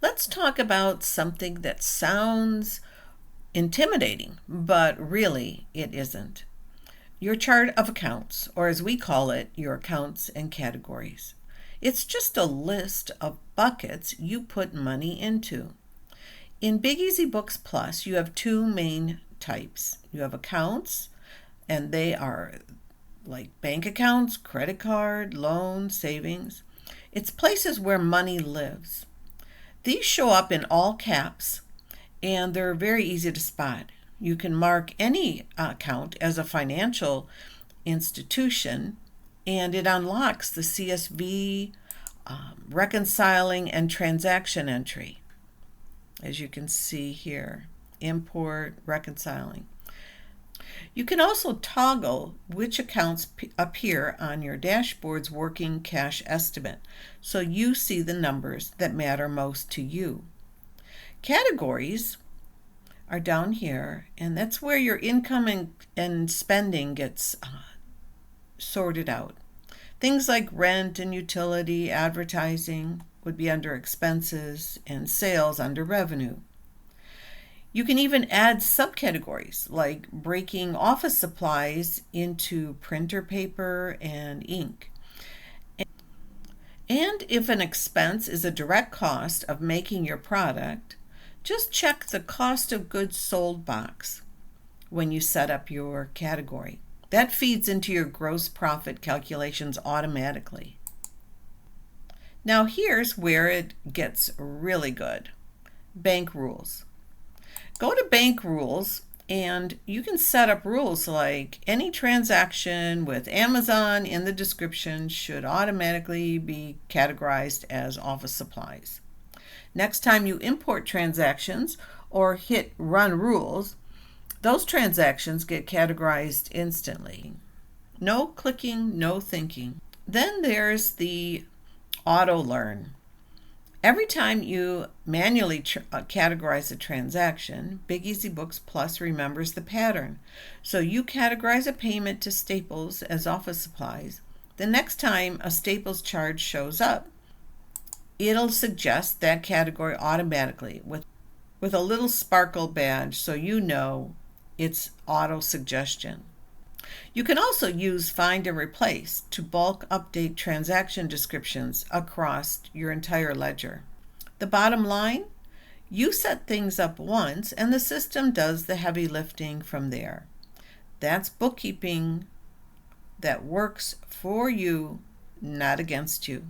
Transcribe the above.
Let's talk about something that sounds intimidating, but really it isn't. Your chart of accounts, or as we call it, your accounts and categories. It's just a list of buckets you put money into. In Big Easy Books Plus, you have two main types. You have accounts, and they are like bank accounts, credit card, loan, savings. It's places where money lives. These show up in all caps and they're very easy to spot. You can mark any account as a financial institution and it unlocks the CSV, reconciling, and transaction entry. As you can see here, import, reconciling. You can also toggle which accounts appear on your dashboard's working cash estimate so you see the numbers that matter most to you. Categories are down here, and that's where your income and spending gets sorted out. Things like rent and utility, advertising would be under expenses, and sales under revenue. You can even add subcategories like breaking office supplies into printer paper and ink. And if an expense is a direct cost of making your product, just check the cost of goods sold box when you set up your category. That feeds into your gross profit calculations automatically. Now here's where it gets really good. Bank rules. Go to bank rules and you can set up rules like any transaction with Amazon in the description should automatically be categorized as office supplies. Next time you import transactions or hit run rules, those transactions get categorized instantly. No clicking, no thinking. Then there's the auto learn. Every time you manually categorize a transaction, Big Easy Books Plus remembers the pattern. So you categorize a payment to Staples as office supplies. The next time a Staples charge shows up, it'll suggest that category automatically with a little sparkle badge so you know it's auto suggestion. You can also use Find and Replace to bulk update transaction descriptions across your entire ledger. The bottom line, you set things up once and the system does the heavy lifting from there. That's bookkeeping that works for you, not against you.